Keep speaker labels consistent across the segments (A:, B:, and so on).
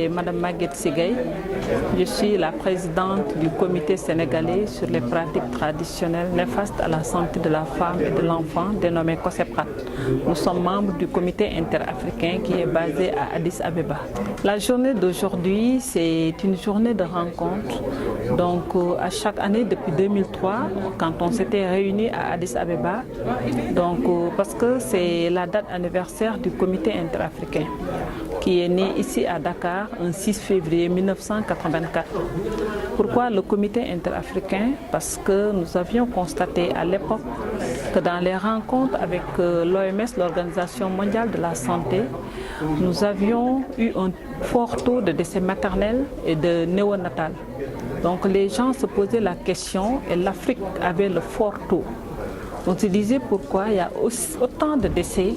A: Madame Maguette Sigay, je suis la présidente du comité sénégalais sur les pratiques traditionnelles néfastes à la santé de la femme et de l'enfant, dénommé COSEPRAT. Nous sommes membres du comité interafricain qui est basé à Addis Abeba. La journée d'aujourd'hui, c'est une journée de rencontre. Donc, à chaque année depuis 2003, quand on s'était réunis à Addis Abeba, donc, parce que c'est la date anniversaire du comité interafricain qui est né ici à Dakar un 6 février 1984. Pourquoi le comité interafricain? Parce que nous avions constaté à l'époque que dans les rencontres avec l'OMS, l'Organisation mondiale de la santé, nous avions eu un fort taux de décès maternels et de néonatal. Donc les gens se posaient la question et l'Afrique avait le fort taux. On se disait pourquoi il y a autant de décès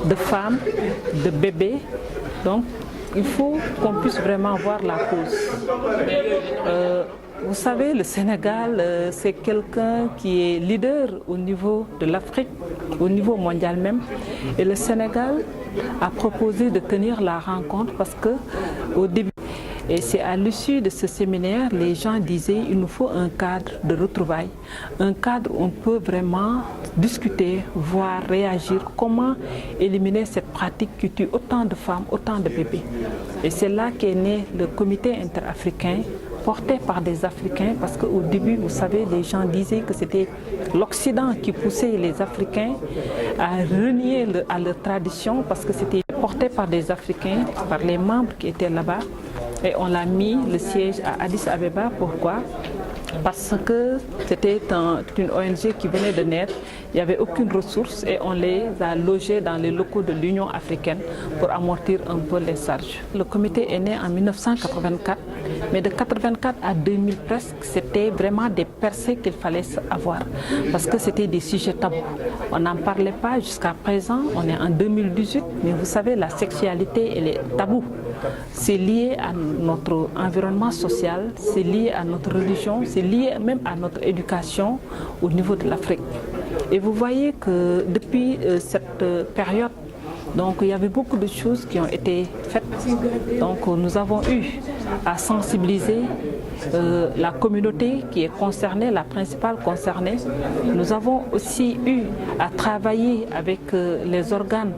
A: de femmes, de bébés. Donc, il faut qu'on puisse vraiment voir la cause. Vous savez, le Sénégal, c'est quelqu'un qui est leader au niveau de l'Afrique, au niveau mondial même. Et le Sénégal a proposé de tenir la rencontre parce que, au début, et c'est à l'issue de ce séminaire, les gens disaient qu'il nous faut un cadre de retrouvailles, un cadre où on peut vraiment discuter, voir, réagir, comment éliminer cette pratique qui tue autant de femmes, autant de bébés. Et c'est là qu'est né le comité interafricain, porté par des Africains, parce qu'au début, vous savez, les gens disaient que c'était l'Occident qui poussait les Africains à renier à leur tradition, parce que c'était porté par des Africains, par les membres qui étaient là-bas. Et on l'a mis le siège à Addis Abeba. Pourquoi? Parce que c'était une ONG qui venait de naître, il n'y avait aucune ressource et on les a logés dans les locaux de l'Union africaine pour amortir un peu les charges. Le comité est né en 1984, mais de 1984 à 2000 presque, c'était vraiment des percées qu'il fallait avoir parce que c'était des sujets tabous. On n'en parlait pas jusqu'à présent, on est en 2018, mais vous savez, la sexualité, elle est taboue. C'est lié à notre environnement social, c'est lié à notre religion, c'est lié même à notre éducation au niveau de l'Afrique. Et vous voyez que depuis cette période, donc il y avait beaucoup de choses qui ont été faites. Donc nous avons eu à sensibiliser la communauté qui est concernée, la principale concernée. Nous avons aussi eu à travailler avec les organes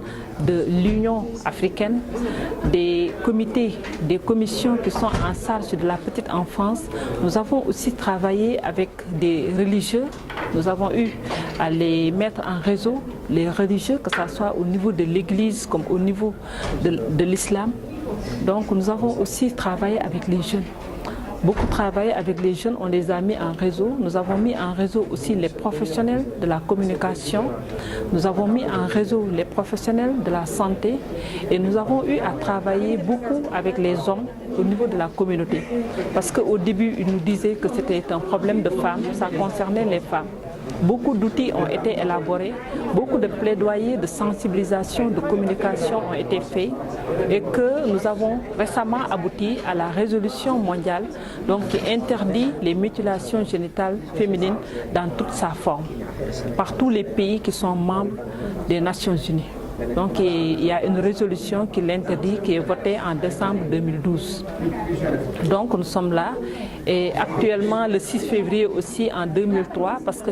A: de l'Union africaine, des comités, des commissions qui sont en charge de la petite enfance. Nous avons aussi travaillé avec des religieux. Nous avons eu à les mettre en réseau, les religieux, que ce soit au niveau de l'Église comme au niveau de l'islam. Donc nous avons aussi travaillé avec les jeunes. Beaucoup travaillé avec les jeunes, on les a mis en réseau. Nous avons mis en réseau aussi les professionnels de la communication. Nous avons mis en réseau les professionnels de la santé. Et nous avons eu à travailler beaucoup avec les hommes au niveau de la communauté. Parce qu'au début, ils nous disaient que c'était un problème de femmes, ça concernait les femmes. Beaucoup d'outils ont été élaborés, beaucoup de plaidoyers, de sensibilisation, de communication ont été faits et que nous avons récemment abouti à la résolution mondiale donc, qui interdit les mutilations génitales féminines dans toute sa forme par tous les pays qui sont membres des Nations Unies. Donc il y a une résolution qui l'interdit, qui est votée en décembre 2012. Donc nous sommes là et actuellement le 6 février aussi en 2003 parce que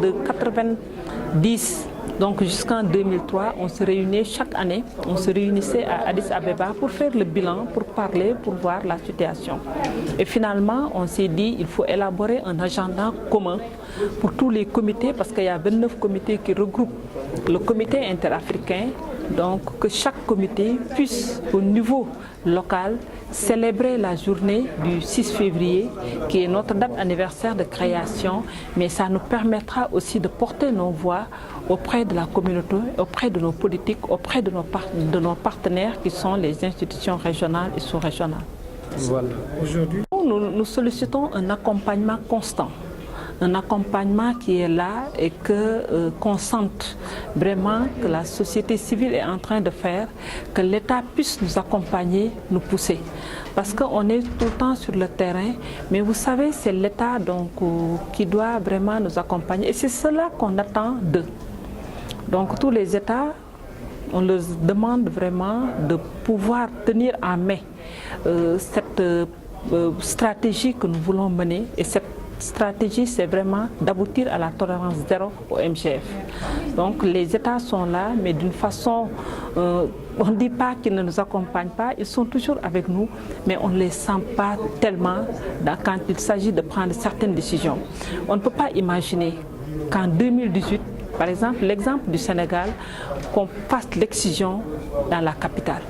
A: de 90 donc jusqu'en 2003 on se réunissait chaque année, on se réunissait à Addis Abeba pour faire le bilan, pour parler, pour voir la situation. Et finalement on s'est dit il faut élaborer un agenda commun pour tous les comités parce qu'il y a 29 comités qui regroupent le comité interafricain, donc que chaque comité puisse au niveau local célébrer la journée du 6 février qui est notre date anniversaire de création, mais ça nous permettra aussi de porter nos voix auprès de la communauté, auprès de nos politiques, auprès de nos partenaires qui sont les institutions régionales et sous-régionales.
B: Voilà. Aujourd'hui,
A: nous sollicitons un accompagnement constant. Un accompagnement qui est là et qu'on sente vraiment que la société civile est en train de faire, que l'État puisse nous accompagner, nous pousser. Parce qu'on est tout le temps sur le terrain, mais vous savez, c'est l'État qui doit vraiment nous accompagner et c'est cela qu'on attend d'eux. Donc tous les États on leur demande vraiment de pouvoir tenir en main cette stratégie que nous voulons mener. Et cette stratégie, c'est vraiment d'aboutir à la tolérance zéro au MGF. Donc les États sont là, mais d'une façon, on ne dit pas qu'ils ne nous accompagnent pas, ils sont toujours avec nous, mais on ne les sent pas tellement quand il s'agit de prendre certaines décisions. On ne peut pas imaginer qu'en 2018, par exemple, l'exemple du Sénégal, qu'on fasse l'excision dans la capitale.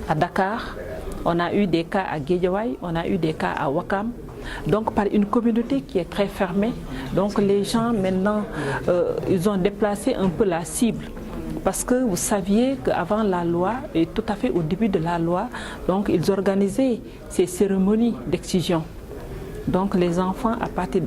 A: À Dakar, on a eu des cas à Guédiawaye, on a eu des cas à Ouakam. Donc par une communauté qui est très fermée, donc les gens maintenant, ils ont déplacé un peu la cible. Parce que vous saviez qu'avant la loi, et tout à fait au début de la loi, donc ils organisaient ces cérémonies d'excision. Donc les enfants, à partir de